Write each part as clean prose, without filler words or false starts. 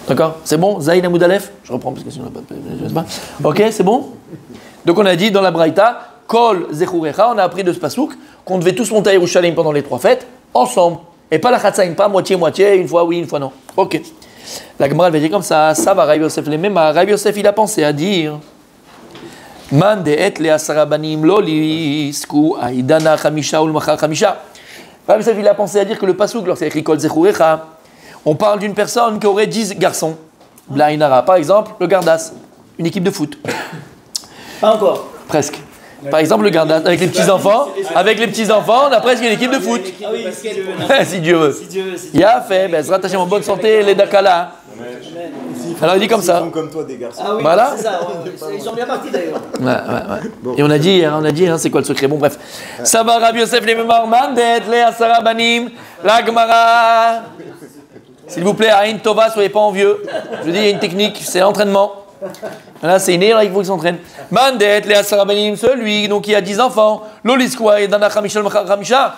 D'accord? C'est bon? Zaïn Amoud Aleph? Je reprends parce que sinon on n'a pas. Ok, c'est bon? Donc on a dit dans la Braïta, Kol Zechurecha, on a appris de ce pasouk qu'on devait tous monter à Yerushalayim pendant les 3 fêtes, ensemble. Et pas la Chatzaïn, pas moitié-moitié, une fois oui, une fois non. Ok. La Gemara elle va dire comme ça va Rabbi Yosef les mêmes. Rabbi Yosef il a pensé à dire Man de et le asarabanim lo lisku aidana chamisha ou l'machar chamisha. Rabbi Yosef il a pensé à dire que le pasouk, lorsqu'il écrit Kol Zechurecha, on parle d'une personne qui aurait 10 garçons. Blainara, par exemple, le Gardas, une équipe de foot. Pas encore. Presque. Par exemple, le Gardas, avec les petits-enfants, on a presque une équipe de foot. Ah oui, si Dieu veut. Il y a fait, ben, Zrat Hashem en bonne santé, les Dakala. Alors il dit comme ça. Ils sont comme toi, des garçons. Ah oui, voilà. c'est ça. Ils sont bien partis d'ailleurs. Ouais. Bon. Et on a dit, c'est quoi le secret? Bon, bref. Saba Rabbi Yosef les Memar Mandet, les Asara Banim, la Gemara. S'il vous plaît, Aïn Tova, soyez pas envieux. Je dis, il y a une technique, c'est l'entraînement. Là, c'est inné, là, il faut qu'il s'entraîne. Mandet, les Asarabanim, celui donc, qui a 10 enfants, Loliskwa et Dana Khamisha,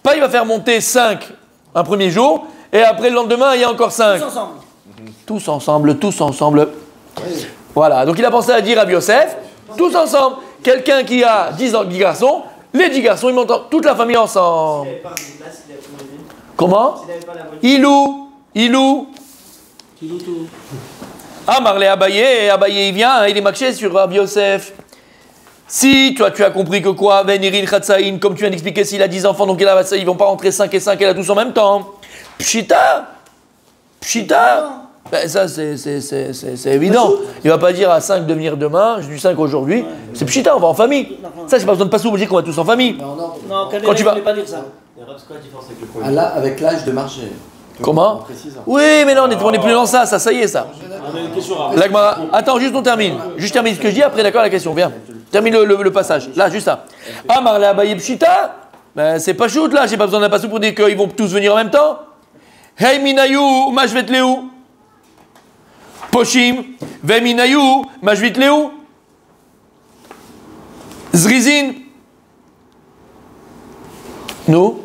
pas il va faire monter 5 un premier jour, et après le lendemain, il y a encore 5. Tous ensemble. Oui. Voilà, donc il a pensé à dire à Yosef, tous ensemble. Quelqu'un qui a 10 garçons, les 10 garçons, ils montent toute la famille ensemble. Comment? Ilou. Ah, Marley Abaye, il vient, il est marché sur Rabbi Yosef. Si tu as compris que quoi, Venirin Khatsaïn, comme tu viens d'expliquer, s'il a 10 enfants, donc ils ne vont pas rentrer 5 et 5, elle a tous en même temps. Pshita. Ben, ça, c'est évident. Il ne va pas dire à 5 de venir demain, j'ai du 5 aujourd'hui. C'est pshita, on va en famille. Ça, c'est pas besoin de passer obligé qu'on va tous en famille. Non, quand tu vas. Ne pas dire ça. Avec l'âge de marcher. Comment? Oui, mais non, on n'est plus dans ça, ça y est, ça. Attends, juste on termine. Juste termine ce que je dis, après d'accord la question, viens. Termine le passage, là, juste ça. Ah, Marley Abaye Pshita, ben c'est pas shoot là, j'ai pas besoin d'un passou pour dire qu'ils vont tous venir en même temps. Hey Minayou, Majvetleu. Poshim, Veminayou, Majvetleu. Zrizin. Nous?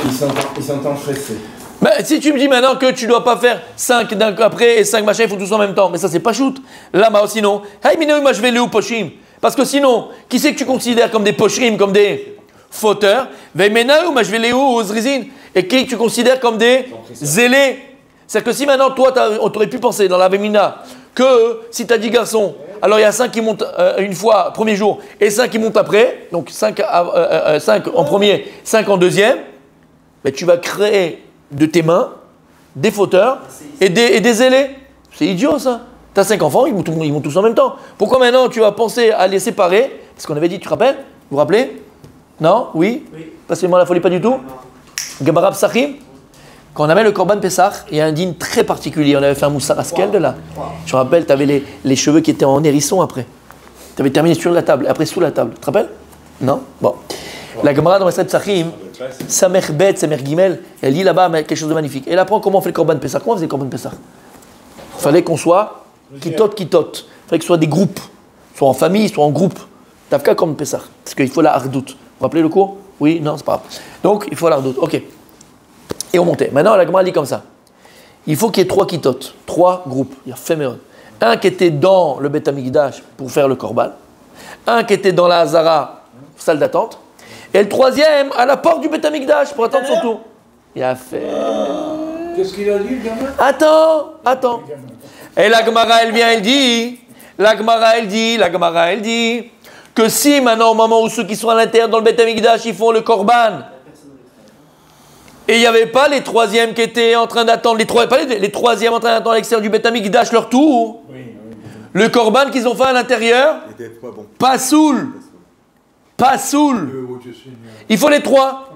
Ils s'entendent stressés. Ben, si tu me dis maintenant que tu dois pas faire 5 d'un coup après et 5 machins, il faut tous en même temps. Mais ça, c'est pas shoot. Là, sinon. Hey, Minayou, Majvetleu, Poshim. Parce que sinon, qui c'est que tu considères comme des Poshim, comme des fauteurs? Veminayou, Majvetleu, Zrizin. Et qui tu considères comme des zélés? C'est-à-dire que si maintenant, toi, on t'aurait pu penser dans la Vémina que si tu as 10 garçons, alors il y a 5 qui montent une fois, premier jour, et 5 qui montent après, donc 5 en premier, 5 en deuxième, ben, tu vas créer de tes mains des fauteurs et des zélés. C'est idiot ça. Tu as 5 enfants, ils montent tous en même temps. Pourquoi maintenant tu vas penser à les séparer? Parce qu'on avait dit, tu te rappelles? Vous vous rappelez? Non? Oui? Passez-moi la folie, pas du tout? Gabarab Sachim, quand on avait le Korban Pessah, il y a un dîne très particulier. On avait fait un moussar askel de là. Je me rappelle, tu avais les cheveux qui étaient en hérisson après. Tu avais terminé sur la table, après sous la table. Tu te rappelles? Non? Bon. La Gemara dans Maseret Psachim, Samer Bet, Samer Gimel, elle dit là-bas quelque chose de magnifique. Elle apprend comment on fait le Korban Pessah. Comment on faisait le Korban Pessah? Il fallait qu'on soit kitot. Il fallait que ce soit des groupes. Soit en famille, soit en groupe. Tafka Korban Pessah. Parce qu'il faut la hardout. Vous vous rappelez le cours? Oui, non, c'est pas grave. Donc, il faut la hardout. Ok. Et on montait. Maintenant, la Gemara dit comme ça. Il faut qu'il y ait 3 kitot, 3 groupes. Il y a Féméon. Un qui était dans le Beth Amikdash pour faire le Korban. Un qui était dans la Hazara, salle d'attente. Et le 3e à la porte du Beth Amikdash pour attendre son tour. Il a fait. Qu'est-ce qu'il a dit, le gamin? Attends. Et la Gemara, elle vient, elle dit. La Gemara, elle dit que si maintenant, au moment où ceux qui sont à l'intérieur dans le Beth Amikdash, ils font le Korban, et il n'y avait pas les 3e qui étaient en train d'attendre, les 3e en train d'attendre à l'extérieur du Beth Amikdash leur tour, le Korban qu'ils ont fait à l'intérieur, pas soul. Il faut les 3.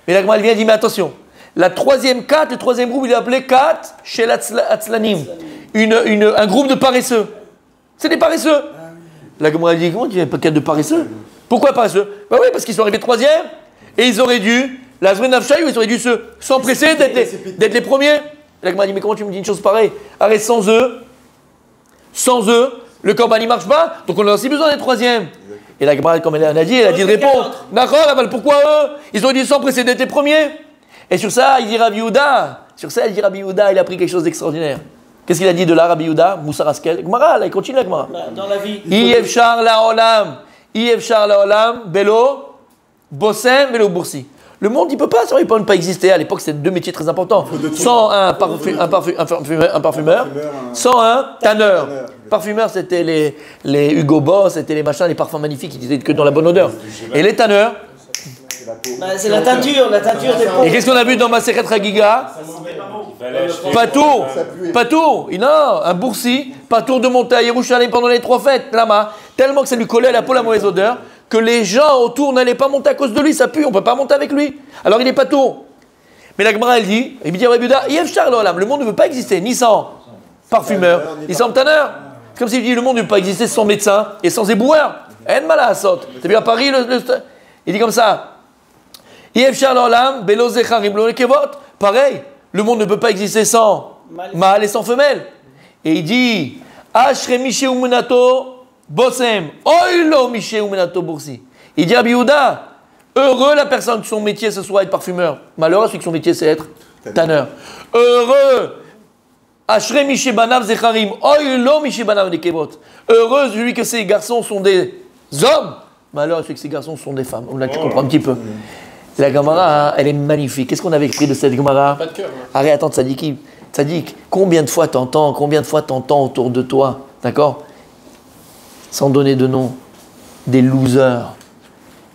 Et la Gemara, elle vient et dit, mais attention, la 3e kat, le 3e groupe, il est appelé kat chez l'Atzlanim. Un groupe de paresseux. C'est des paresseux. La Gemara dit, comment tu n'as pas 4 de paresseux? Pourquoi paresseux? Ben oui, parce qu'ils sont arrivés 3e et ils auraient dû, la Zren Nafshaï, ils auraient dû s'empresser d'être les premiers. La Gemara dit, mais comment tu me dis une chose pareille? Arrête, sans eux, le Korban il marche pas, donc on a aussi besoin des 3e. Et la Gemara, comme elle a dit, elle a dit de répondre. D'accord, pourquoi eux? Ils auraient dû s'empresser d'être les premiers. Et sur ça, il dit Rabbi Yehuda. Sur ça, il dit Rabbi Yehuda, il a pris quelque chose d'extraordinaire. Qu'est-ce qu'il a dit de là, Rabbi Yehuda? Moussa Raskel. Gemara, là, il continue la Gemara. Dans la vie. Yevchar laolam, belo, bossem, belo, boursi. Le monde, il peut pas ne pas exister. À l'époque, c'était deux métiers très importants. Sans un parfumeur, sans un tanneur. Parfumeur, c'était les Hugo Boss, c'était les machins, les parfums magnifiques qui disaient que dans la bonne odeur. Et les tanneurs, c'est la teinture des peaux. et qu'est-ce qu'on a vu dans Masechet Chagiga? Patour, non, un boursi, patour de monter à Yerushalayim pendant les 3 fêtes, là-bas, tellement que ça lui collait à la peau la mauvaise odeur, que les gens autour n'allaient pas monter à cause de lui, ça pue, on ne peut pas monter avec lui. Alors il est patour. Mais la Gemara, elle dit, il me dit à Rabbi Yehuda, le monde ne veut pas exister, ni sans parfumeur, ni sans tanneur. C'est comme s'il dit, le monde ne peut pas exister sans médecin et sans éboueur. En malasot. T'as vu à Paris, il dit comme ça. Pareil, le monde ne peut pas exister sans mâle et sans femelle. Et il dit, Bossem, oilo miché ou menato boursi. Il dit à Rabbi Yehuda, heureux la personne que son métier ce soit être parfumeur. Malheureux celui que son métier c'est être tanneur. Heureux, ashre miché banav zecharim, oilo miché banav nekevot. Heureux celui que ses garçons sont des hommes. Malheureux celui que ses garçons sont des femmes. Là tu comprends un petit peu. La Gemara, elle est magnifique. Qu'est-ce qu'on avait écrit de cette Gemara? Pas de cœur. Arrête, attends, Tzadik, combien de fois t'entends autour de toi, d'accord? Sans donner de nom, des losers.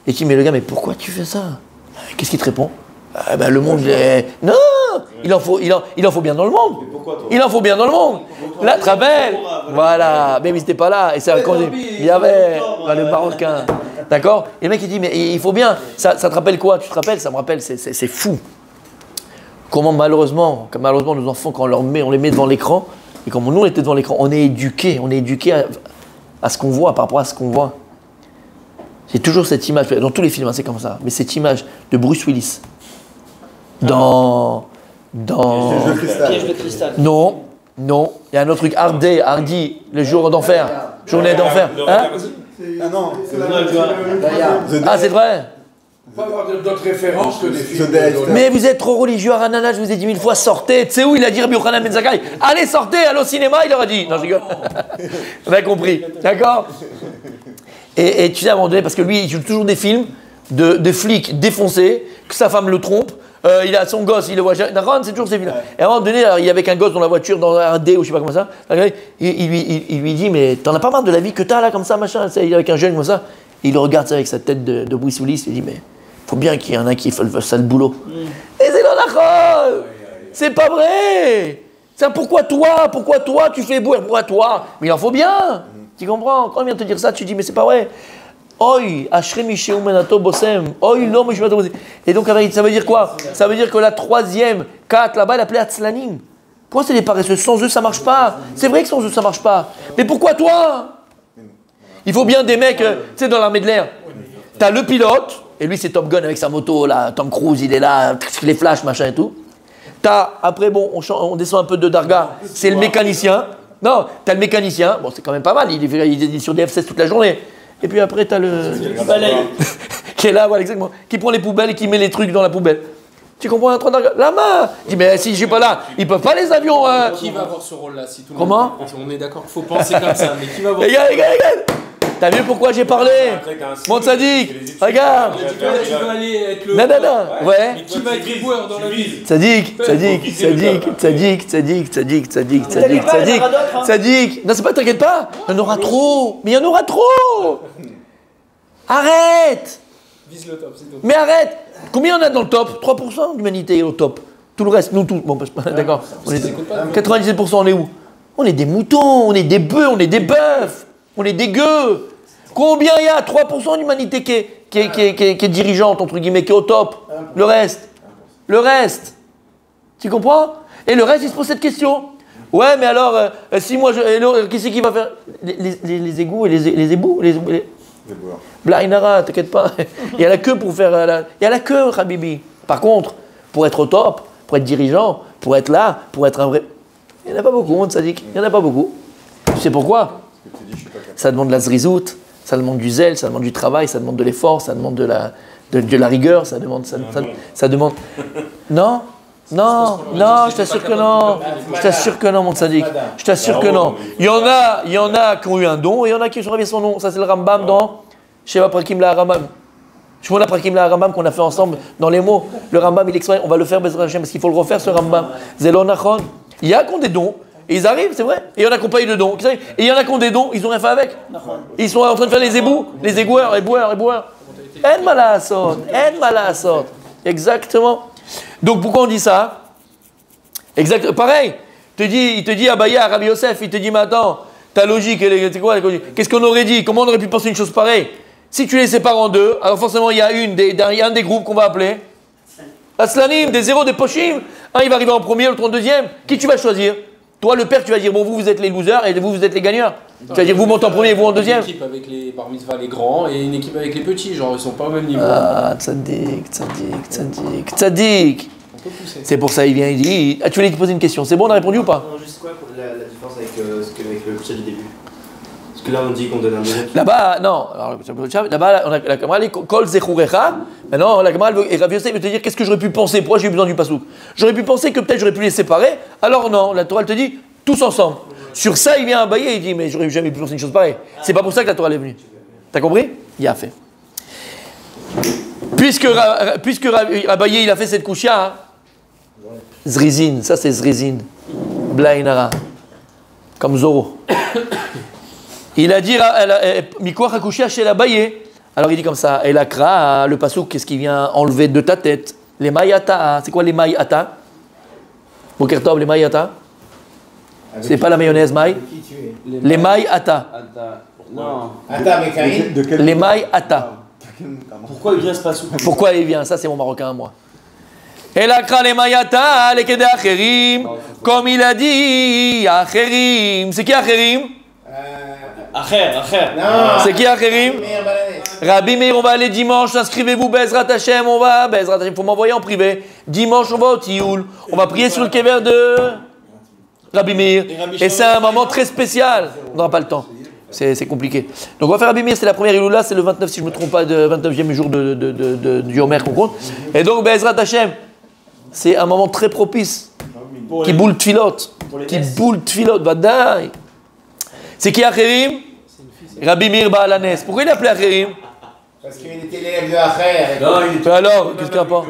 Et tu dis, mais le gars, mais pourquoi tu fais ça? Qu'est-ce qu'il te répond? Le monde, non, il en faut bien dans le monde. Il en faut bien dans le monde. Là, très belle. Voilà, mais c'était pas là. Et c'est quand il y avait le Marocain. D'accord? Et le mec, il dit, mais il faut bien. Ça te rappelle quoi? Tu te rappelles? Ça me rappelle, c'est fou. Comment malheureusement, nos enfants, quand on les met devant l'écran, et comme nous on était devant l'écran, on est éduqués à ce qu'on voit, par rapport à ce qu'on voit. J'ai toujours cette image, dans tous les films, hein, c'est comme ça, mais cette image de Bruce Willis dans Piège de cristal. Non, il y a un autre truc, Hardy, le jour d'enfer, journée d'enfer. Hein? Ah non, C'est vrai. On peut avoir d'autres références que des films. Mais vous êtes trop religieux, Aranana, je vous ai dit 1000 fois, sortez. Tu sais où il a dit Rabbi Yochanan ben Zakkai? Allez, sortez, allez au cinéma, il leur a dit. Non, je rigole. On a compris, d'accord? Et tu sais, à un moment donné, parce que lui, il joue toujours des films de flics défoncés, que sa femme le trompe, il a son gosse, il le voit. D'accord, c'est toujours ces films-là. Et à un moment donné, il est avec un gosse dans la voiture, dans un D ou je sais pas comment ça. Il lui dit, mais t'en as pas marre de la vie que t'as là, comme ça, machin. Il est avec un jeune comme ça. Il le regarde ça avec sa tête de Bruce Willis, il dit, mais faut bien qu'il y en ait un qui fasse le sale boulot. Et c'est l'anachol. C'est pas vrai. Pourquoi toi tu fais beau, pourquoi toi? Mais il en faut bien. Tu comprends? Quand il vient te dire ça, tu dis, mais c'est pas vrai. Oi, ashre miché menato bossem. Oi, non, mais je vais te. Et donc, ça veut dire quoi? Ça veut dire que la troisième, 4 là-bas, elle appelait Atzlanim. Pourquoi c'est des paresseux? Sans eux, ça marche pas. C'est vrai que sans eux, ça marche pas. Mais pourquoi toi? Il faut bien des mecs, tu sais, dans l'armée de l'air. T'as le pilote, et lui, c'est Top Gun avec sa moto, là. Tom Cruise, il est là, les flashs, machin et tout. Après, bon, on descend un peu de Darga, c'est le mécanicien. Non, t'as le mécanicien, bon, c'est quand même pas mal, il est sur des F16 toute la journée. Et puis après, t'as le qui est là, voilà, exactement, qui prend les poubelles et qui met les trucs dans la poubelle. Tu comprends un train Darga? La main. Je dis, mais si je suis pas là, ils peuvent pas les avions. Qui va avoir ce rôle-là si tout le Comment? On est d'accord, faut penser comme ça, mais qui va avoir Regarde. T'as vu pourquoi j'ai parlé? Mon Tzadik, regarde. Tu veux aller être le. Non, ouais. Mais qui va être éboueur dans la vie? Tzadik. Non, c'est pas, t'inquiète pas. Il y en aura trop. Mais il y en aura trop. Arrête. Vise le top, c'est tout. Mais arrête. Combien on a dans le top? 3% d'humanité est au top. Tout le reste, nous tous. Bon, d'accord. 97%, on est où? On est des moutons, on est des bœufs, on est des bœufs. On est des gueux. Combien il y a? 3% d'humanité qui est dirigeante, entre guillemets, qui est au top. Le reste. Tu comprends? Et le reste, il se pose cette question. Ouais, mais alors, si moi, qui c'est qui va faire les égouts et les ébouts? Les Blainara, t'inquiète pas. Il y a la queue pour faire... Il y a la queue, Habibi. Par contre, pour être au top, pour être dirigeant, pour être là, pour être un vrai... Il n'y en a pas beaucoup, on Tzadik. Il n'y en a pas beaucoup. Tu sais pourquoi? Ça demande de la zrizout, ça demande du zèle, ça demande du travail, ça demande de l'effort, ça demande de de la rigueur, ça demande. Ça demande. Non, je t'assure que non. Je t'assure que non, mon tzaddik. Je t'assure que non. Il y en a qui ont eu un don et il y en a qui ont rêvé son nom. Ça, c'est le Rambam dans Sheva Prakim la Rambam. Shmona Prakim la Rambam qu'on a fait ensemble dans les mots. Le Rambam, il explique, on va le faire Bezrat Hashem parce qu'il faut le refaire, ce Rambam. Zelo Nachon. Il y a qui ont des dons. Et ils arrivent, c'est vrai. Et il y en a qui n'ont pas eu de dons. Et il y en a qui ont des dons, ils n'ont rien fait avec. Ils sont en train de faire les éboueurs. En malasot. Exactement. Donc pourquoi on dit ça? Exact. Pareil. Il te dit Abaye à Rabbi Yosef, il te dit mais attends, ta logique, c'est quoi? Qu'est-ce qu'on aurait dit? Comment on aurait pu penser une chose pareille? Si tu les sépares en deux, alors forcément il y a un des groupes qu'on va appeler Aslanim, des zéros, des pochim. Un il va arriver en premier, l'autre en deuxième. Qui tu vas choisir? Toi, le père, tu vas dire, bon, vous êtes les losers et vous êtes les gagnants. Tu vas dire, vous montez en premier et vous en deuxième. Une équipe avec les bar mitzvah, les grands, et une équipe avec les petits, genre ils sont pas au même niveau. Ah, tzadik. C'est pour ça, il vient, il dit, tu voulais te poser une question, c'est bon, on a répondu ou pas? Non, juste quoi la différence avec le coucher du début? Parce que là, on dit qu'on donne un deuxième. Là-bas, non. Là-bas, on a la Gemara, Kol Zechurecha. Maintenant, la Gemara, et Rav Yosef veut te dire, qu'est-ce que j'aurais pu penser? Pourquoi j'ai eu besoin du pasouk? J'aurais pu penser que peut-être j'aurais pu les séparer. Alors non, la Torah, elle te dit, tous ensemble. Sur ça, il vient Abaye et il dit, mais j'aurais jamais pu penser une chose pareille. C'est pas pour ça que la Torah est venue. T'as compris? Il a fait. Puisque Abaye, il a fait cette kouchia, Zrizin, ça c'est Zrizin. Blainara. Comme Zoro. Il a dit Mikouach Hakushia chez Abaye. Alors il dit comme ça, et la kra, le pasouk, qu'est-ce qui vient enlever de ta tête? Les mayata, c'est quoi les mayata? Bokertov, les mayata? C'est pas la mayonnaise maï? Les mayata. Non. Attends, mais Karine, de quel... Les mayata. Pourquoi il vient ce pasouk? Pourquoi il vient? Ça c'est mon marocain à moi. Et la kra les mayata, les kede acherim. Comme il a dit, acherim. C'est qui acherim? Acher. Non. C'est qui Acherim? Rabbi Meir, on va aller dimanche, inscrivez-vous, Bezrat Hashem, on va, Bezrat Hashem, il faut m'envoyer en privé. Dimanche, on va au Tioul, on va prier sur le kever de Rabbi Meir. Et c'est un moment très spécial, on n'aura pas le temps, c'est compliqué. Donc on va faire Rabbi Meir, c'est la première Iloula, c'est le 29, si je ne me trompe pas, le 29e jour du Yomer qu'on compte. Et donc Bezrat Hashem, c'est un moment très propice, qui boule tfilot, vadaï. C'est qui Acherim? Rabbi Meir Baalanes. Pourquoi il a appelé Acherim? Parce qu'il était l'élève de Acher. Non, alors, qu'est-ce qu'il a pas?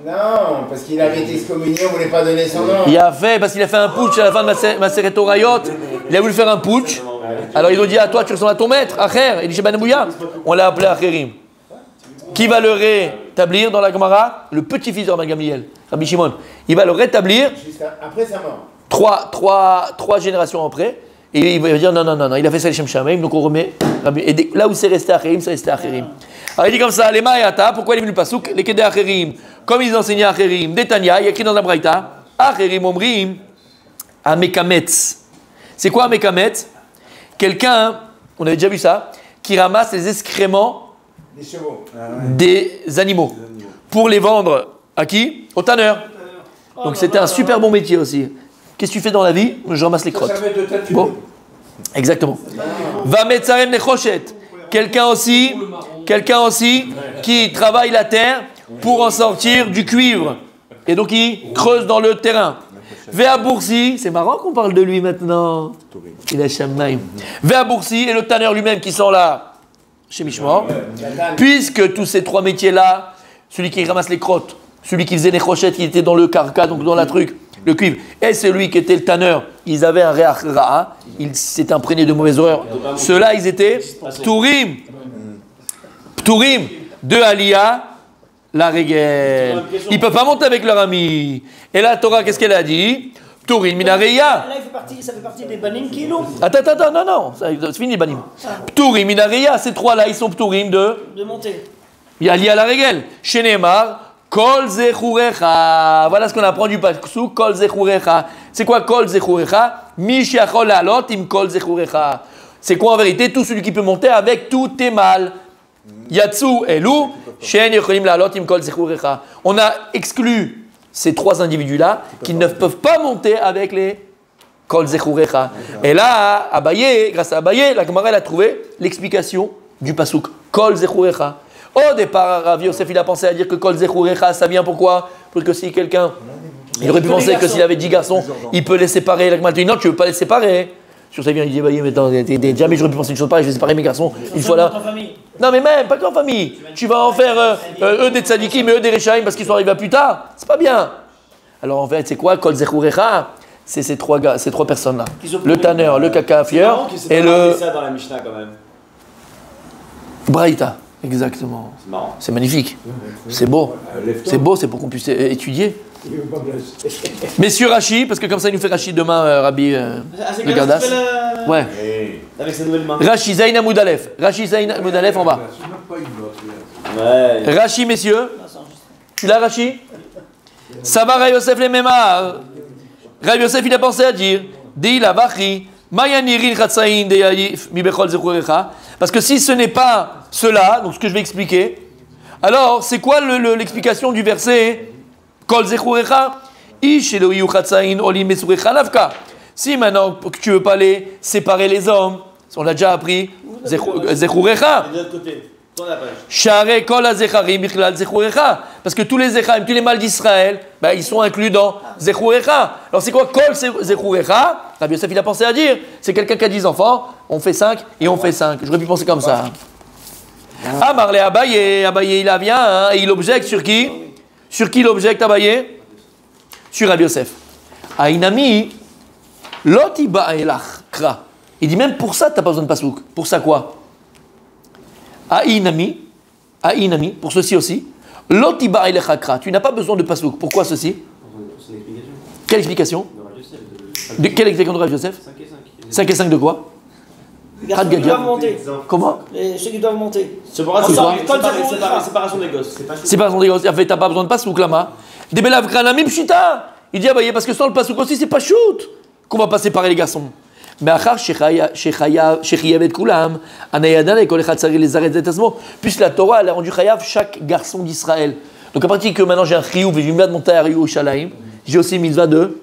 Non, parce qu'il avait été excommunié, on ne voulait pas donner son nom. Il a fait, parce qu'il a fait un putsch à la fin de Maseret Orayot. Il a voulu faire un putsch. Alors ils ont dit à toi, tu ressembles à ton maître, Acher. Il dit chez Banabouya. On l'a appelé Acherim. Qui va le rétablir dans la Gemara? Le petit-fils de Rabbi Gamliel, Rabbi Shimon. Il va le rétablir. Après sa mort. Trois générations après. Et il va dire non, il a fait ça les Shem Shamaim, donc on remet. Et là où c'est resté Acherim, c'est resté Acherim. Alors il dit comme ça, les Ma'ayata, pourquoi il est venu le Pasouk? Les Kedé Acherim, comme ils enseignaient Acherim, Detania, il y a écrit dans la Braïta, Acherim Omrim, Amekametz. C'est quoi Amekametz? Quelqu'un, on avait déjà vu ça, qui ramasse les excréments des chevaux, des animaux, pour les vendre à qui? Au tanneur. Donc c'était un super bon métier aussi. Qu'est-ce que tu fais dans la vie? Je ramasse les crottes. Bon, exactement. Va metzarem nechoshet. Quelqu'un aussi qui travaille la terre pour en sortir du cuivre. Et donc il creuse dans le terrain. Véa Boursi, c'est marrant qu'on parle de lui maintenant. Il a Shamaim. Véa Boursi et le tanneur lui-même qui sont là chez Mishmor. Puisque tous ces trois métiers-là, celui qui ramasse les crottes, celui qui faisait les crochettes, qui était dans le carca, donc dans la truc, le cuivre, et celui qui était le tanneur, ils avaient un réach ra'a, ils s'étaient imprégnés de mauvaises horreurs. Ceux-là, ils étaient Pturim de Aliyah, la régel. Ils ne peuvent pas monter avec leur ami. Et la Torah, qu'est-ce qu'elle a dit? Pturim minareya. Là, ça fait partie des banim kilo. Attends, non, c'est fini les banim. Pturim minareya, ces trois-là, ils sont Pturim de monter. Il y a Aliyah, la régel. Chez Neymar, Kol zechurecha. Voilà ce qu'on apprend du pasuk. Kol zechurecha. C'est quoi Kol zechurecha? Mishiachol la'alot im kol zechurecha. C'est quoi en vérité? Tout celui qui peut monter avec tous tes mâles. Yatsu elu shen yocholim la'alot im kol zechurecha. On a exclu ces trois individus-là qui ne peuvent pas monter avec les kol zechurecha. Et là, Abaye, grâce à Abaye, la Gemara a trouvé l'explication du pasuk. Kol zechurecha. Au départ, Rav Yosef, il a pensé à dire que Kol Zechurecha, ça vient pourquoi? Pour que si quelqu'un, il aurait pu penser que s'il avait 10 garçons, il peut les séparer. La dit non, tu ne veux pas les séparer. Sur ça, il dit, bah, mais attends, jamais j'aurais pu penser une chose pareille, je vais séparer mes garçons une fois là. Non, mais même, pas qu'en famille. Tu vas en faire eux des tzadikim et eux des rechaim parce qu'ils sont arrivés à plus tard. C'est pas bien. Alors en fait, c'est quoi Kol Zechurecha? C'est ces trois personnes-là. Le tanneur, le cacafieur et le. C'est ça dans la Mishnah quand même. Braïta, exactement. C'est marrant. C'est magnifique. C'est beau. C'est beau, c'est pour qu'on puisse étudier. Messieurs Rachi, parce que comme ça il nous fait Rachi demain, Rabbi le Gardas. Ouais. Avec sa nouvelle main. Rachi Zayn Amoud Aleph. Rachi Zayn Amoud Aleph en bas. Ouais. Rachi, messieurs. Tu l'as, Rachi? Ça va, Rav Yosef les Mema. Rav Yosef, il a pensé à dire Di la Vachi, Mayanirin Khatsaïn de Yalif, Mi Bechol Zechurecha. Parce que si ce n'est pas cela, donc ce que je vais expliquer, alors c'est quoi l'explication du verset Kol Zechurecha? Ish Elohiu Khatsaïn Olim Mesurecha Lavka. Si maintenant que tu veux pas les séparer les hommes, on l'a déjà appris, Zechurecha. Et de l'autre côté, tourne la page. Share Kol HaZecharim Bichlal Zechurecha. Parce que tous les Zecharim, tous les mâles d'Israël, ben, ils sont inclus dans Zechurecha. Alors c'est quoi Kol Zechurecha? Rabbi Yosef il a pensé à dire, c'est quelqu'un qui a 10 enfants, on fait 5 et on fait 5. J'aurais pu penser comme ça. Amar le Abaye, Abaye il vient, hein, et il objecte sur qui? Sur qui il objecte Abaye? Sur Rabbi Yosef. Aïnami, Lotiba Elach Kra. Il dit même pour ça tu n'as pas besoin de pasouk. Pour ça quoi? Aïnami, pour ceci aussi, Lotiba Elach Kra. Tu n'as pas besoin de pasouk. Pourquoi ceci? C'est une explication. Quelle explication? De quelle explication de Rabbi Yosef? 5 et 5. 5 et 5 de quoi? Ceux qui doivent monter. Comment? Ceux qui doivent monter. Séparation des gosses. C'est pas son dégât. En fait, t'as pas besoin de pasouk là-bas. Des belav granamim pshita. Il dit, ah bah, parce que sans le pasouk aussi, c'est pas shoot qu'on va pas séparer les garçons. Mais achar shechayav et kulam, anayadan et kol echad tzari les arrêts zetasmo. Puisque la Torah, elle a rendu chayav chaque garçon d'Israël. Donc à partir que maintenant j'ai un chiyuv et j'ai une mitzvah de monter à Yerushalayim, j'ai aussi une mitzvah de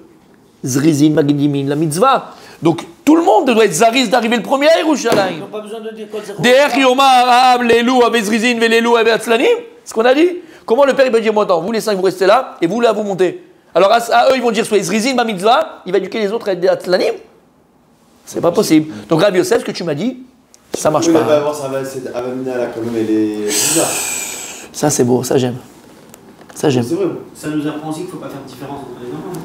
zrizin magdimin, la mitzvah. Donc tout le monde doit être zariz d'arriver le premier à Yerushalayim. Ils n'ont pas besoin de dire quoi c'est. Derech yomar ahab lelou avec zrizin velelou avec atzlanim. C'est ce qu'on a dit. Comment le père il va dire, moi attends, vous les 5 vous restez là et vous là vous montez. Alors à eux ils vont dire soit zrizin ma mitzvah, il va éduquer les autres à des atzlanim. C'est pas possible. Donc Rabbi Yosef, ce que tu m'as dit, ça marche pas. Il va avoir sa avamina là quand même, elle est bizarre. Ça c'est beau, ça j'aime. Ça j'aime. C'est vrai. Ça nous apprend aussi qu'il ne faut pas faire de différence entre les enfants.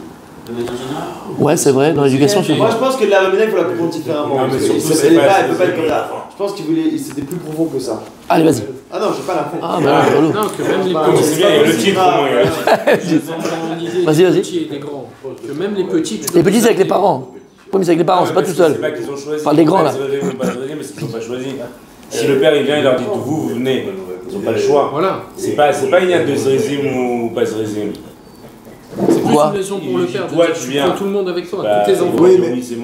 De manière générale. Ouais, c'est vrai, dans l'éducation, c'est Moi vrai. je pense que l'avamina il faut la comprendre différemment. Non, mais Parce que surtout, elle c'est peut pas être comme ça. enfant. Je pense qu'il voulait, c'était plus profond que ça. Allez, vas-y. Ah non, j'ai pas la fin. Ah, bah non, relou. Non, que même les Non, mais c'est bien, il y a le titre au moins. il y a le titre. Vas-y, vas-y. Les petits et les grands. Que même les petits. Les petits, c'est avec les parents. Oui, mais c'est avec les parents, c'est pas tout seul. C'est pas qu'ils ont choisi. Parle des grands, là. Pas de mais c'est qu'ils n'ont pas choisi. Si le père il vient, il leur dit vous venez. Ils n'ont pas le choix. Voilà. C'est pas une idée de zrizim ou pas zrizim. C'est plus Quoi? une leçon pour le père. Toi, de dire, tu tu viens. prends tout le monde avec toi, Bah, tous tes enfants. Oui,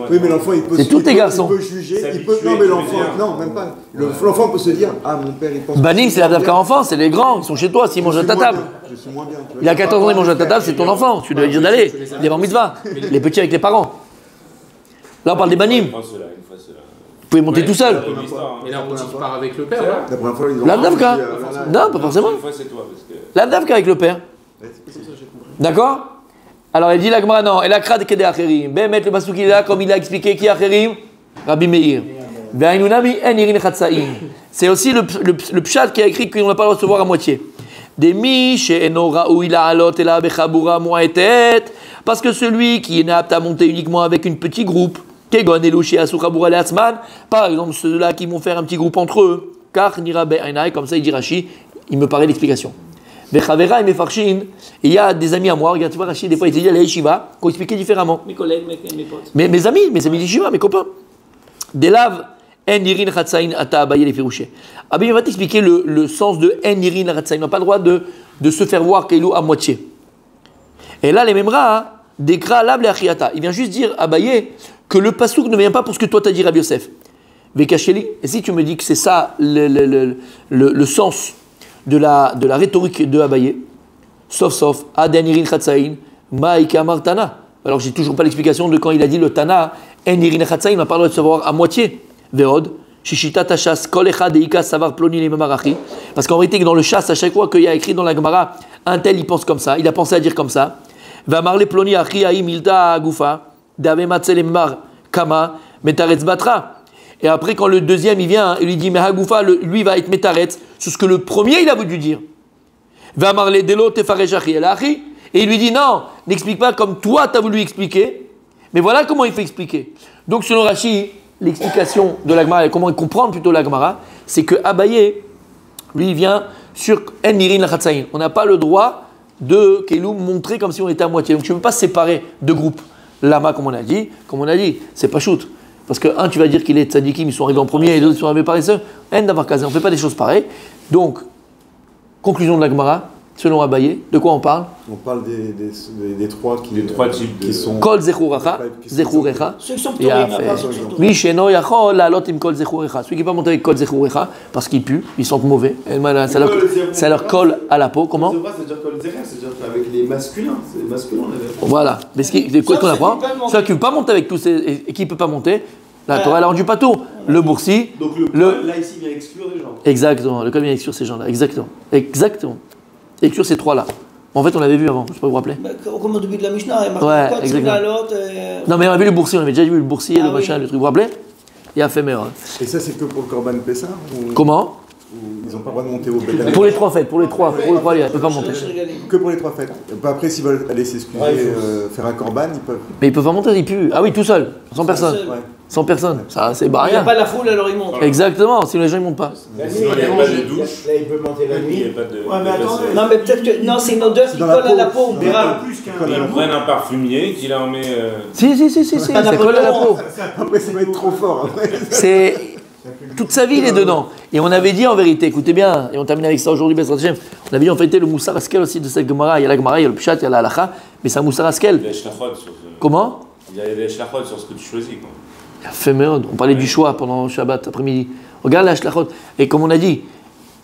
Oui, mais l'enfant, il peut. C'est tous tes garçons. Il peut juger. Il peut. S'habituer, Non, mais tu l'enfant. veux dire. Non, même pas. L'enfant peut se dire, ah, mon père, il pense. Banim, c'est la table enfant, c'est les grands, ils sont chez toi, s'ils mangent à ta table. Je suis moins bien. tu vois. Il a 14 ans, il mange à ta table, c'est ton enfant. Tu dois lui dire d'aller. Il est en mitzvah. Les petits avec les parents. Là, on parle des banim. Une fois cela. Vous pouvez monter tout seul. Et là, tu pars avec le père, là. La première fois, ils ont. L'Avdavka. Voilà. Non, pas forcément. Une fois c'est toi parce que. L'Avdavka avec le père. D'accord? Alors, il dit la Gemara, non. Et la krad kede acherim. Bémet le pasuk il est là, comme il a expliqué qui acherim? Rabbi Meir. Ve'ainunami en irin chatsaim. C'est aussi le pshat qui a écrit qu'on n'a pas le droit de se voir à moitié. Demi she'eno ra'ui la'alot ela bechabura mu'etet. Parce que celui qui est apte à monter uniquement avec une petite groupe, kegon elushi asu chabura le'atzman, par exemple ceux-là qui vont faire un petit groupe entre eux, car nira be'ainai, comme ça il dit Rashi, il me paraît l'explication. Vechavera et mefarshin, il y a des amis à moi, regarde, tu vois Rashi, des fois il te dit à la yeshiva, qu'on expliquait différemment. Mes collègues, mes potes. Mes amis d'yeshiva, mes copains. Delav en irin chatsain ata abaye les firouché. Abaye va t'expliquer le sens de en irin chatsain. On n'a pas le droit de se faire voir Kailou à moitié. Et là, les Memra, décra lab le achiata. Il vient juste dire Abaye que le pasouk ne vient pas pour ce que toi t'as dit Rabbi Yosef. Vekacheli. Et si tu me dis que c'est ça le sens de la rhétorique de Abaye, sauf aden irin chatsain maïka martana. Alors j'ai toujours pas l'explication de quand il a dit le Tana, en irin chatsain, on n'a pas le droit de se voir à moitié. Veod, Shishita Tachas, Kol Echad Eika Savar Ploni le Mamarachi. Parce qu'en vérité, dans le chasse, à chaque fois qu'il y a écrit dans la Gemara, un tel il pense comme ça, il a pensé à dire comme ça. Va marler Ploni Achi Aïm Ilta Agufa, Dave Matzel Mar Kama, Metaretz Batra. Et après, quand le deuxième il vient, il lui dit mais Hagoufa, lui va être Metaretz sur ce que le premier il a voulu dire. Va marler Delo Tefaresh Achi El Achi. Et il lui dit non, n'explique pas comme toi tu as voulu expliquer, mais voilà comment il fait expliquer. Donc selon Rashi, l'explication de la Gemara, et comment comprendre plutôt la Gemara, c'est que Abaye, lui, il vient sur En Nirin Lachatzaïn. On n'a pas le droit de Kelou montrer comme si on était à moitié. Donc tu ne peux pas se séparer de groupes. Lama, comme on a dit, c'est pas shoot. Parce que un, tu vas dire qu'il est tzadikim, ils sont arrivés en premier, et d'autres sont arrivés paresseux. En d'avoir casé, on ne fait pas des choses pareilles. Donc, conclusion de la Gemara. Selon Abaye, de quoi on parle? On parle des trois types qui sont. Kol Zechurecha. Ceux qui sont ptorim, Oui, Sheno Yachol, la lot im Kol Zechurecha. Celui qui ne peut pas monter avec Kol Zechurecha, parce qu'ils puent, ils sentent mauvais. Ça leur colle à la peau. Comment? C'est-à-dire Kol Zecher, c'est-à-dire qu'avec les masculins, c'est les masculins. Voilà. Mais quoi qu'on apprend? Celui qui ne peut pas monter avec tous ces. Et qui ne peut pas monter, la Torah, elle a rendu pas tout. Le boursi. Donc là, ici, vient exclure des gens. Exactement. Le col vient exclure ces gens-là. Exactement. Exclure ces trois-là. En fait, on l'avait vu avant, je ne sais pas vous rappeler. Comme au début de la Mishnah, il y a ouais, marqué exactement. Non, mais on avait vu le boursier, on avait déjà vu le boursier, le machin, le truc, vous vous rappelez? Il a fait meilleur. Et ça, c'est que pour le Corban Pessah ou... Comment? Ils n'ont pas le droit de monter au Beth. Pour les trois fêtes, pour les trois, il ne peut pas monter. Que pour les trois fêtes. Après, s'ils veulent aller s'excuser, faire un Corban, ils peuvent. Mais ils peuvent pas monter, ils puent. Ah oui, tout seul, sans personne. Ouais. Sans personne, ça c'est Il n'y barrière. a pas la foule, alors ils montent. Exactement, sinon les gens ils montent pas. Sinon, il n'y a pas de douche. Là, il peut monter la nuit. Il n'y a pas de. Ouais, mais attendez. Non, mais peut-être que. Non, c'est une odeur qui colle à la peau, on verra. Ils prennent un parfumier, qu'il en met. Si, ça colle à la peau. Après, ça va être trop fort. Après. C'est. Toute sa vie il est dedans. Et on avait dit en vérité, écoutez bien, et on termine avec ça aujourd'hui, Bezrat Hashem, on avait dit en vérité le Moussar Askel aussi de cette Gemara. Il y a la Gemara, il y a le Pshat, il y a la Halacha, mais c'est un Moussar Askel. Il y a des shlachot sur ce. Comment? Il y a des shlachot sur ce que tu choisis, quoi. Il a fait méode. On parlait du choix pendant Shabbat après-midi. Regarde la Shlachot. Et comme on a dit,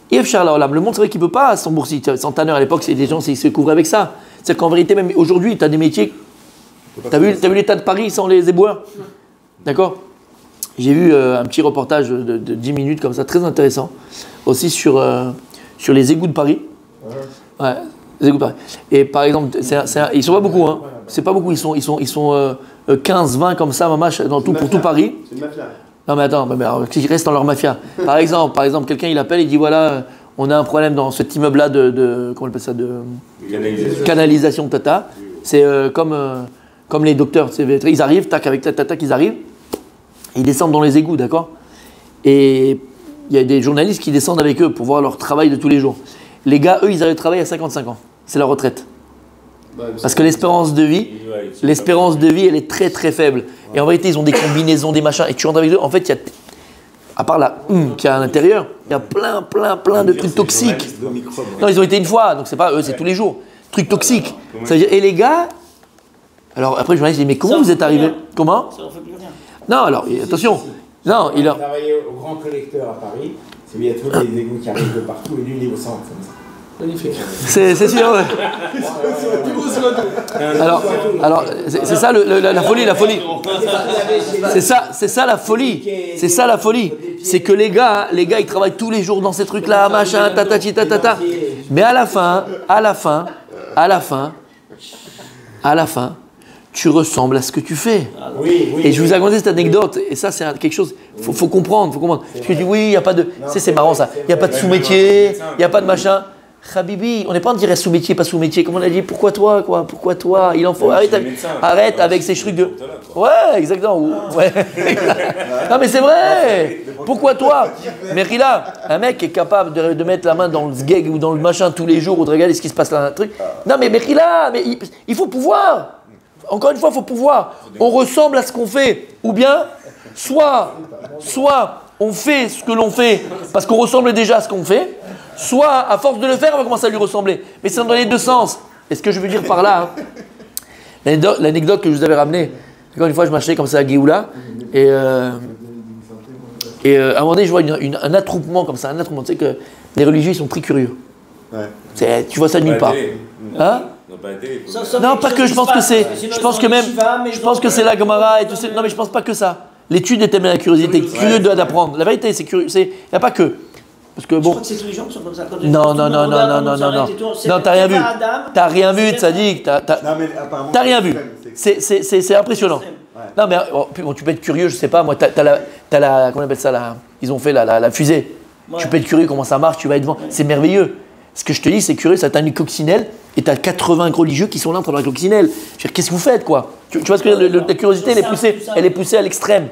Yef Charla Olam, le monde, c'est vrai qu'il ne peut pas sans boursi. Sans tanneur à l'époque, c'est des gens qui se couvraient avec ça. C'est-à-dire qu'en vérité, même aujourd'hui, tu as des métiers. Tu as vu l'état de Paris sans les éboueurs? D'accord? J'ai vu un petit reportage de 10 minutes comme ça, très intéressant. Aussi sur les égouts de Paris. Ouais, les égouts de Paris. Et par exemple, ils ne sont pas beaucoup, hein. C'est pas beaucoup, ils sont 15, 20 comme ça, mamache, dans tout, pour tout Paris. C'est une mafia. Non mais attends, ils restent dans leur mafia. Par exemple, quelqu'un il appelle, il dit voilà, on a un problème dans cet immeuble-là comment on appelle ça, de canalisation tata. C'est comme les docteurs, ils arrivent, tac, avec tac, ils arrivent, ils descendent dans les égouts, d'accord? Et il y a des journalistes qui descendent avec eux pour voir leur travail de tous les jours. Les gars, eux, ils arrivent à travailler à 55 ans. C'est leur retraite. Parce que l'espérance de vie, elle est très très faible. Et en vérité, ils ont des combinaisons, des machins. Et tu rentres avec eux, en fait, il y a, à part la qu'il y a à l'intérieur, il y a plein de trucs toxiques. Non, ils ont été une fois, donc c'est pas eux, c'est tous les jours. Trucs toxiques. Ça veut dire, et les gars, alors après, le journaliste dit, mais comment vous êtes arrivés? Comment? Ça n'en fait plus rien. Non, alors, attention. Non, il a travaillé au grand collecteur à Paris. C'est où il y a tous les égouts qui arrivent de partout et lui, il est au centre. Magnifique. C'est sûr, ouais. Alors c'est ça la folie. C'est ça la folie. C'est que les gars, ils travaillent tous les jours dans ces trucs-là, machin, tatati tatata. Mais à la fin, tu ressembles à ce que tu fais. Et je vous ai raconté cette anecdote, et ça c'est quelque chose, faut comprendre. Je dis oui, il n'y a pas de, c'est marrant ça, il n'y a pas de sous-métier, il n'y a pas de machin. Habibi, on n'est pas en dirait sous-métier, pas sous-métier. Comme on a dit, pourquoi toi, quoi? Pourquoi toi? Il en faut. Arrête avec ces trucs de. Ouais, exactement. Ouais. Non, mais c'est vrai. Pourquoi toi? Mais là, un mec est capable de mettre la main dans le sgeg ou dans le machin tous les jours ou de regarder ce qui se passe là, un truc. Non, mais là, il faut pouvoir. Encore une fois, il faut pouvoir. On ressemble à ce qu'on fait. Ou bien, soit on fait ce que l'on fait parce qu'on ressemble déjà à ce qu'on fait. Soit, à force de le faire, on va commencer à lui ressembler. Mais c'est dans les deux sens. Et ce que je veux dire par là, l'anecdote que je vous avais ramenée, encore une fois, je marchais comme ça à Géoula, et à un moment donné, je vois un attroupement comme ça, tu sais que les religieux, ils sont très curieux. Ouais. Tu vois ça nulle part. Hein? Non, pas que, je pense que c'est la Gemara et tout ça. Non, mais je pense pas que ça. L'étude détermine la curiosité. Curieux d'apprendre. La vérité, c'est curieux. Il n'y a pas que. Parce que Je bon. crois que c'est tous les gens qui sont comme ça. Quand Non, tout non, le non, monde non, regarde, non, on non, s'arrête non. et tout, c'est- Non, t'as rien c'est vu. pas Adam, T'as rien vu, c'est Tzadik. Non, mais apparemment. T'as rien vu. c'est- C'est impressionnant. Non, mais bon, tu peux être curieux, je sais pas. Moi, t'as la. Comment on appelle ça là. Ils ont fait la fusée. Ouais. Tu peux être curieux, comment ça marche, tu vas être devant. C'est merveilleux. Ce que je te dis, c'est curieux, ça t'a une coccinelle et t'as 80 religieux qui sont là en train de la coccinelle. Je veux dire, qu'est-ce que vous faites, quoi? Tu vois ce que je veux dire, la curiosité, elle est poussée à l'extrême.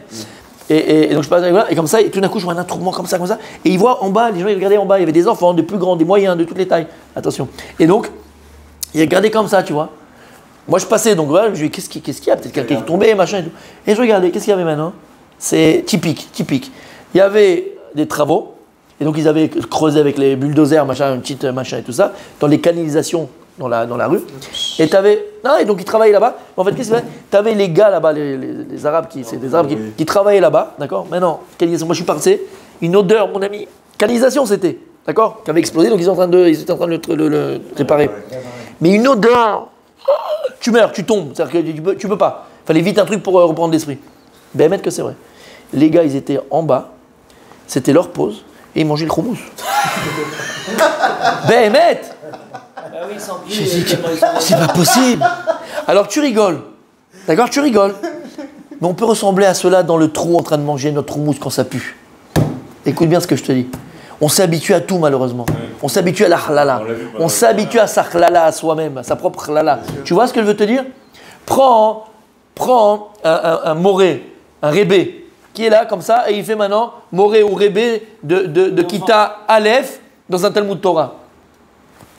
Et donc je passe, voilà, et comme ça, et tout d'un coup, je vois un attroupement comme ça. Et ils voient en bas, les gens, ils regardaient en bas, il y avait des enfants, des plus grands, des moyens, de toutes les tailles. Attention. Et donc, ils regardaient comme ça, tu vois. Moi, je passais, donc voilà, je me dis, qu'est-ce qu'il y a? Peut-être quelqu'un qui est tombé, machin et tout. Et je regardais, qu'est-ce qu'il y avait maintenant? C'est typique. Il y avait des travaux. Et donc ils avaient creusé avec les bulldozers, machin, une petite machin et tout ça, dans les canalisations dans la rue. Et et donc ils travaillaient là-bas. En fait, qu'est-ce que c'est? T'avais les gars là-bas, les Arabes, c'est des Arabes qui travaillaient là-bas, d'accord? Maintenant, canalisation, moi je suis passé, une odeur, mon ami, canalisation c'était, d'accord? Qui avait explosé, donc ils étaient en train de le réparer. Mais une odeur, tu meurs, tu tombes, c'est-à-dire que tu peux pas. Fallait vite un truc pour reprendre l'esprit. Ben, admettre que c'est vrai. Les gars, ils étaient en bas, c'était leur pause. Et ils mangeaient le khumous. Béhémet! Ah oui, sans plus. C'est pas possible. Alors tu rigoles. D'accord, tu rigoles. Mais on peut ressembler à cela dans le trou en train de manger notre houmous quand ça pue. Écoute bien ce que je te dis. On s'habitue à tout malheureusement. On s'habitue à la halala. On s'habitue à sa halala à soi-même, à sa propre halala. Tu vois ce que je veux te dire? Prends un moré, un rébé, qui est là comme ça, et il fait maintenant moré ou rébé de Kita Aleph dans un Talmud Torah.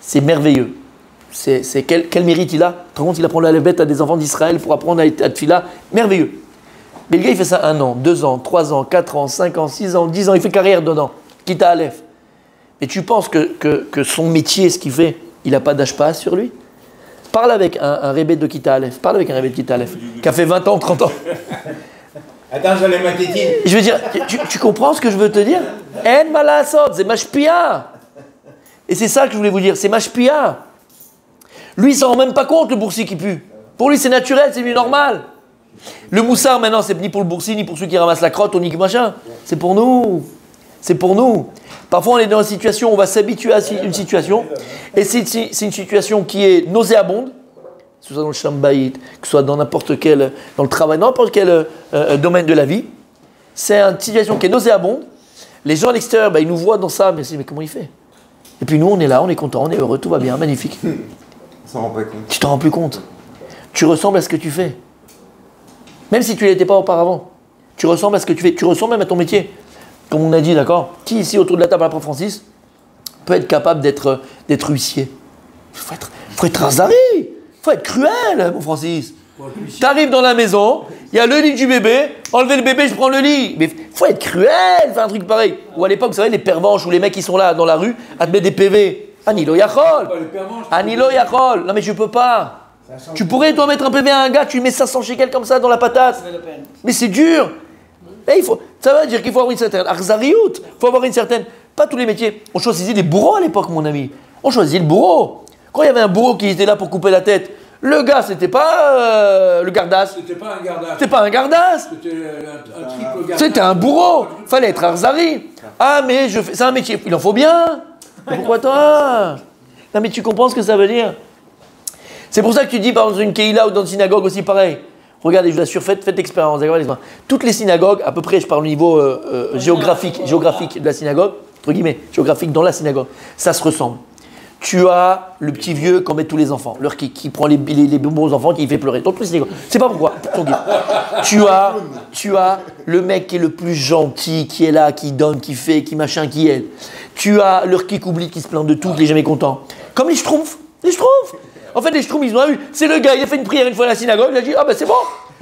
C'est merveilleux. Quel mérite il a? Par contre, il apprend l'alphabet à des enfants d'Israël pour apprendre à Tfila. Merveilleux. Mais le gars, il fait ça 1 an, 2 ans, 3 ans, 4 ans, 5 ans, 6 ans, 10 ans. Il fait carrière dedans. Kita Aleph. Et tu penses que son métier, ce qu'il fait, il n'a pas d'HPA sur lui? Parle avec un rébé de Kita Aleph. Parle avec un rébé de Kita Aleph qui a fait 20 ans, 30 ans. Attends, j'allais ma tétine. Je veux dire, tu comprends ce que je veux te dire? En malasot, c'est mashpia. Et c'est ça que je voulais vous dire, c'est mashpia. Lui, il s'en rend même pas compte, le boursier qui pue. Pour lui, c'est naturel, c'est lui normal. Le moussard, maintenant, c'est ni pour le boursier, ni pour ceux qui ramassent la crotte, ou ni machin. C'est pour nous. C'est pour nous. Parfois, on est dans une situation, on va s'habituer à une situation, et c'est une situation qui est nauséabonde, que ce soit dans le shambaït, que ce soit dans n'importe quel, dans le travail, n'importe quel domaine de la vie. C'est une situation qui est nauséabonde. Les gens à l'extérieur, ils nous voient dans ça, mais comment il fait? Et puis nous, on est là, on est content, on est heureux, tout va bien, magnifique. On s'en rend pas compte. Tu t'en rends plus compte. Tu ressembles à ce que tu fais. Même si tu ne l'étais pas auparavant. Tu ressembles à ce que tu fais. Tu ressembles même à ton métier. Comme on a dit, d'accord? Qui ici, autour de la table, à la prof Francis, peut être capable d'être huissier? Il faut être Azari. Il faut être cruel, mon Francis. Tu arrives dans la maison, il y a le lit du bébé, enlevez le bébé, je prends le lit. Mais il faut être cruel, faire un truc pareil. Ou à l'époque, vous savez, les pervenches ou les mecs qui sont là dans la rue à te mettre des PV. Anilo Yachol. Anilo Yachol. Non mais je peux pas. Tu pourrais toi mettre un PV à un gars, tu lui mets 500 shekels comme ça dans la patate. Mais c'est dur. Mais ça veut dire qu'il faut avoir une certaine arzariout. Il faut avoir une certaine... Pas tous les métiers. On choisissait des bourreaux à l'époque, mon ami. On choisissait le bourreau. Quand il y avait un bourreau qui était là pour couper la tête, le gars, c'était pas le gardasse. C'était pas un gardasse. C'était pas un gardasse. C'était un triple gardasse. C'était un bourreau. Fallait être arzari. Ah, mais c'est un métier. Il en faut bien. Pourquoi toi? Non, mais tu comprends ce que ça veut dire? C'est pour ça que tu dis, par exemple, dans une keïla ou dans une synagogue aussi pareil. Regardez, je vous assure, faites l'expérience. Toutes les synagogues, à peu près, je parle au niveau géographique de la synagogue, entre guillemets, géographique dans la synagogue, ça se ressemble. Tu as le petit vieux qu'on met tous les enfants, qui prend les bons enfants, qui fait pleurer. Dans toutes les synagogues. C'est pas pourquoi. Tu as le mec qui est le plus gentil, qui est là, qui donne, qui fait, qui machin, qui aide. Tu as le qui oublie, qui se plaint de tout, qui est jamais content. Comme les schtroumpfs. Les schtroumpfs. En fait, les schtroumpfs, ils ont eu. C'est le gars, il a fait une prière une fois à la synagogue, il a dit, ah ben c'est bon,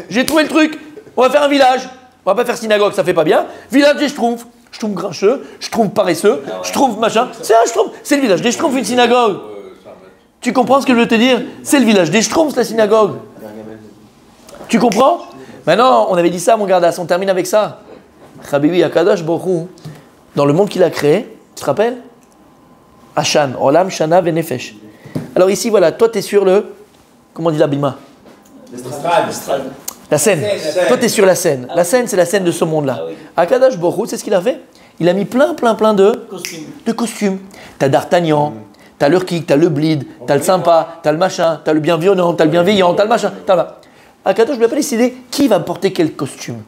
j'ai trouvé le truc, on va faire un village. On va pas faire synagogue, ça fait pas bien. Village des schtroumpfs. Schtroumpf grincheux, schtroumpf paresseux, schtroumpf machin. C'est un schtroumpf. C'est le village des schtroumpfs, une synagogue. Tu comprends ce que je veux te dire? C'est le village des schtroumpfs, la synagogue. Tu comprends? Maintenant, on avait dit ça, mon gardas, on termine avec ça. Chabibi Akadosh Baruch Hu, dans le monde qu'il a créé, tu te rappelles? Hashan, Olam, Shana, Venefesh. Alors ici, voilà, toi, tu es sur le... Comment on dit la bima? L'estrade. La scène. Toi, tu es sur la scène. La scène, c'est la scène de ce monde-là. Akadosh Baruch Hu, c'est ce qu'il a fait. Il a mis plein de costumes. T'as D'Artagnan, t'as le Rkik, t'as le Bleed, t'as le sympa, t'as le machin, t'as le bienveillant, t'as le bienveillant, t'as le machin. Akadosh ne lui a pas décidé qui va porter quel costume.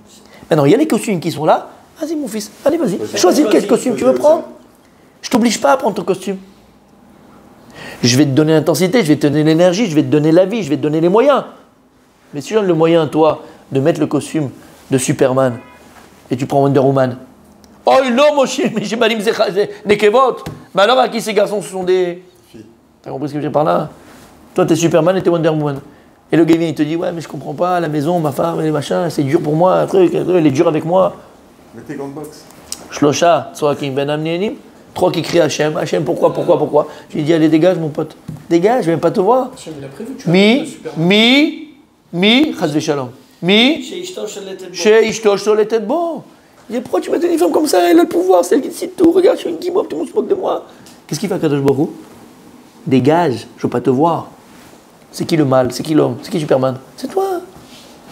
Maintenant, il y a les costumes qui sont là. Vas-y, mon fils, allez, vas-y. Choisis quel costume tu veux prendre. Je t'oblige pas à prendre ton costume. Je vais te donner l'intensité, je vais te donner l'énergie, je vais te donner la vie, je vais te donner les moyens. Mais si je donne le moyen, toi, de mettre le costume de Superman, et tu prends Wonder Woman. Oh non, mon chien, mais j'ai mal dit des kevot. Mais alors, à qui ces garçons, ce sont des filles. T'as compris ce que je veux dire par là? Toi, t'es Superman et t'es Wonder Woman. Et le gars, il te dit, ouais, mais je comprends pas, la maison, ma femme, les machins, c'est dur pour moi, un truc, il est dur avec moi. Mets tes gants de boxe. Shlocha, Tsoakim Ben Amnienim. 3 qui crient Hachem, Hachem, pourquoi? Je lui ai dit, allez, dégage, mon pote. Dégage, je vais même pas te voir. Hachem, il a prévu, tu vois. Chas v'shalom. Chez Ishto Sholetet Bo. Il dit, pourquoi tu m'as donné une femme comme ça? Elle a le pouvoir, c'est elle qui décide tout. Regarde, je suis une guimauve, tout le monde se moque de moi. Qu'est-ce qu'il fait, Kadosh Baruch Hu? Dégage, je veux pas te voir. C'est qui le mal? C'est qui l'homme? C'est qui Superman? C'est toi.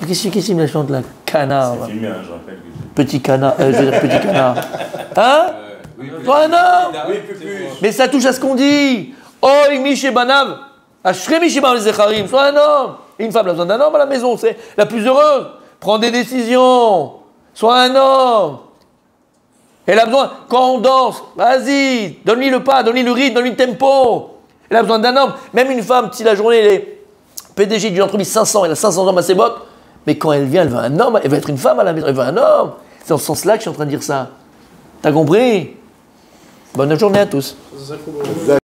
Qu'est-ce qu'il me chante là? Canard. C'est filmé, je rappelle. Petit canard, je veux dire petit canard. Hein? Toi un homme! Mais ça touche à ce qu'on dit. Oi Miché Banav, Ashre Miché Banav Zecharim, sois un homme. Et une femme a besoin d'un homme à la maison, c'est la plus heureuse. Prends des décisions. Sois un homme. Elle a besoin, quand on danse, vas-y, donne-lui le pas, donne-lui le rythme, donne-lui le tempo. Elle a besoin d'un homme. Même une femme, si la journée, elle est PDG d'une entreprise 500, elle a 500 hommes à ses bottes, mais quand elle vient, elle veut un homme, elle veut être une femme à la maison, elle veut un homme. C'est dans ce sens-là que je suis en train de dire ça. T'as compris? Bonne journée à tous.